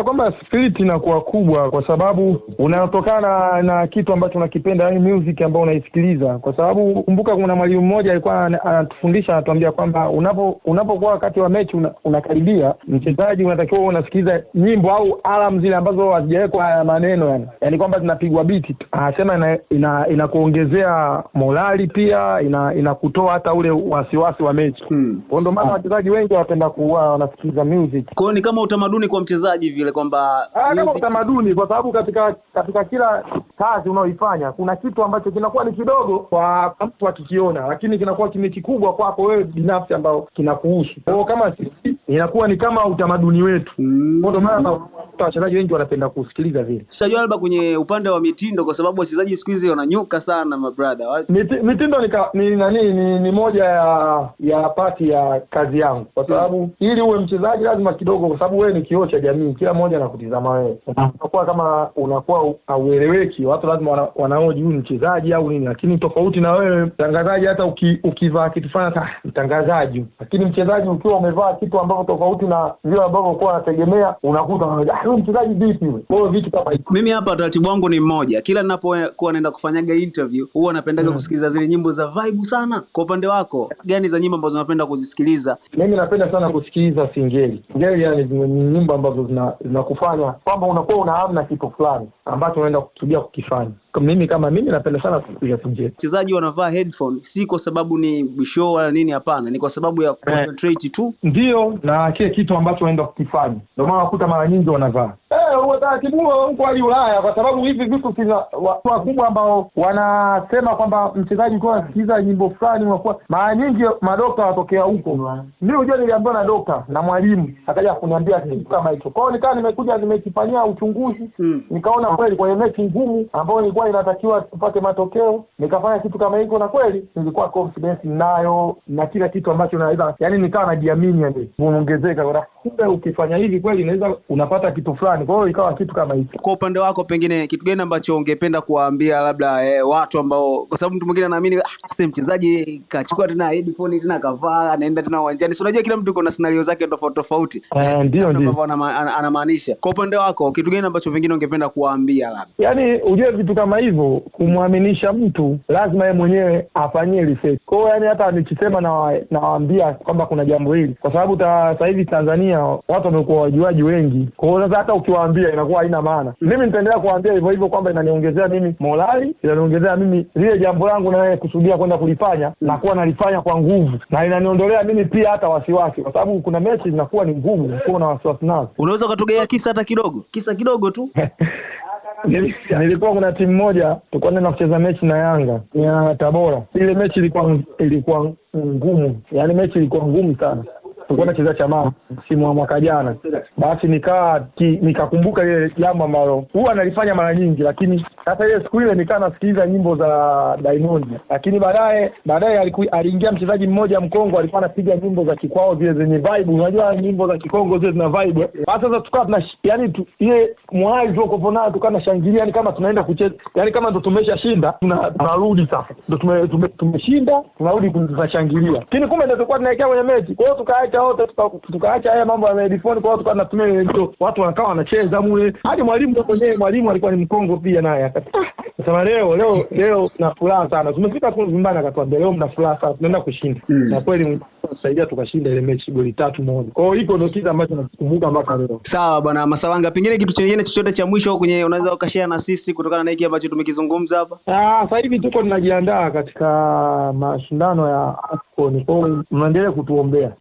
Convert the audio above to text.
Kwamba spirit inakuwa kubwa kwa sababu unatokana na kitu ambacho unakipenda, yani music ambayo unaisikiliza. Kwa sababu kumbuka kuna mwalimu mmoja alikuwa anatufundisha, anatuambia kwamba unapokuwa wakati wa mechi unakaribia, mchezaji unatakiwa unasikiliza nyimbo au alarm zile ambazo hazijawekwa maneno, yani kwamba zinapigwa beat. Anasema inakuongezea morali, pia inakutoa hata ule wasiwasi wa mechi. Ndio maana wachezaji wengi wanapenda kuwa wanasikiliza music. Kwa hiyo ni kama utamaduni kwa mchezaji vile kwamba kama utamaduni, kwa sababu katika kila kazi unaoifanya kuna kitu ambacho kinakuwa ni kidogo kwa mtu akikiona, lakini kinakuwa kikubwa kwako wewe binafsi ambao kinakuhusu. Kwa hiyo kama inakuwa ni kama utamaduni wetu. Ndio maana wachezaji wengi wanapenda kusikiliza vile. Sasa labda kwenye upande wa mitindo, kwa sababu wachezaji siku hizi wananyuka sana my brother. Mitindo ni moja ya pati ya kazi yangu, kwa sababu ili uwe mchezaji lazima kidogo, kwa sababu wewe ni kioo cha jamii, kila mmoja anakutizama wewe. Unakuwa kama unakuwa haueleweki, watu lazima wanaoji huyu mchezaji au nini, lakini tofauti na wewe mtangazaji, hata ukivaa kitu fulani mtangazaji, lakini mchezaji ukiwa umevaa kitu ambacho tofauti na vile ambavyo ulikuwa unategemea, unakuta huyu mchezaji vipi wewe. Kwa hiyo vitu kama hivi. Mimi hapa taratibu wangu ni mmoja, kila ninapokuwa naenda kufanyaga interview huwa napendaga kusikiliza zile nyimbo za vibe sana. Kwa upande wako gani za nyimbo ambazo unapenda kuzisikiliza? Mimi napenda sana kusikiliza singeli. Singeli yani ni nyimbo ambazo zinakufanya kwamba unakuwa unahamna kitu fulani ambacho unaenda kusudia kukifanya. Kama mimi napenda sana kusikiliza singeli. Wachezaji wanavaa headphone si kwa sababu ni show wala nini, hapana, ni kwa sababu ya concentrate tu. Ndio, na kile kitu ambacho unaenda kukifanya. Ndio maana unakuta mara nyingi wanavaa utaratibu huko hadi Ulaya, kwa sababu hivi vitu watu wakubwa ambao wanasema kwamba mchezaji kwa anasikiliza nyimbo fulani, unakuwa mara nyingi madokta watokea huko. Mimi unajua niliambiwa na dokta na mwalimu akaja kuniambia kitu kama hicho. Kwa hiyo nikaa nimekuja nimekifanyia uchunguzi, nikaona kweli kwenye mechi ngumu ambayo ilikuwa inatakiwa tupate matokeo, nikafanya kitu kama hicho, na kweli nilikuwa confidence nayo na kila kitu ambacho naweza, yani nikawa najiamini, yani unaongezeka kwa kumbe ukifanya hivi kweli unaweza unapata kitu fulani. Kwa hiyo ikawa kitu kama hicho. Kwa upande wako pengine kitu gani ambacho ungependa kuwaambia labda watu ambao, kwa sababu mtu mwingine anaamini sasa mchezaji kachukua tena headphone tena kavaa anaenda tena uwanjani. So unajua kila mtu kuna scenario zake tofauti. Ndio anamaanisha. Kwa upande wako kitu gani ambacho pengine ungependa kuwaambia labda? Yaani ujue vitu kama hivyo kumwaminisha mtu lazima yeye mwenyewe afanyie research. Kwa hiyo yani hata nikisema nawaambia kwamba kuna jambo hili, kwa sababu sasa hivi Tanzania watu wamekuwa wajuaji wengi. Kwa hiyo sasa hata ukiwaambia inakuwa haina maana. Mimi nitaendelea kuwaambia hivyo kwamba inaniongezea mimi morali, inaniongezea mimi lile jambo langu na kusudia kwenda kulifanya na kuwa nalifanya kwa nguvu, na inaniondolea mimi pia hata wasiwasi, kwa sababu kuna mechi zinakuwa ni ngumu, kuna wasiwasi nazo. Unaweza kutogea kisa hata kidogo? Kisa kidogo tu. Nilikuwa kuna timu moja tulikuwa tunaenda kucheza mechi na Yanga ya Tabora. Ile mechi ilikuwa ngumu. Yaani mechi ilikuwa ngumu sana. Tulikuwa tunacheza chama msimu wa mwaka jana. Basi nikakumbuka ile jambo ambalo huwa nalifanya mara nyingi, lakini hata ile siku ile nikaa nasikiliza nyimbo za Diamond. Lakini baadaye aliingia mchezaji mmoja Mkongo, alikuwa anapiga nyimbo za kikwao zile zenye vibe. Unajua nyimbo za Kikongo zile zina vibe. Sasa tukawa ile morali tu kwa nayo, tukawa tunashangilia yani kama tunaenda kucheza. Yani kama ndo tumeshashinda, tunarudi sasa. Ndo tumeshinda, tunarudi tunashangilia. Lakini kumbe ndo tulikuwa tunaelekea kwenye mechi. Kwa hiyo tukaacha wote, tukaacha haya mambo ya headphone. Kwa hiyo tukawa tunatumia hizo, watu wanakaa wanacheza mule. Hadi mwalimu alikuwa ni Mkongo pia naye. Sasa leo na furaha sana. Tumefika kwa nyumbani akatuambia leo mna furaha sana, tunaenda kushinda. Na kweli tusaidia tukashinda ile mechi goli 3-1. Kwa hiyo hiko ndio kitu ambacho nakumbuka mpaka leo. Sawa bwana Masalanga, pengine kitu kingine chochote cha mwisho kwenye unaweza ukashare na sisi kutokana na hiki ambacho tumekizungumza hapa? Sasa hivi tuko tunajiandaa katika mashindano ya AFCON. Kwa hiyo mnaendelea kutuombea.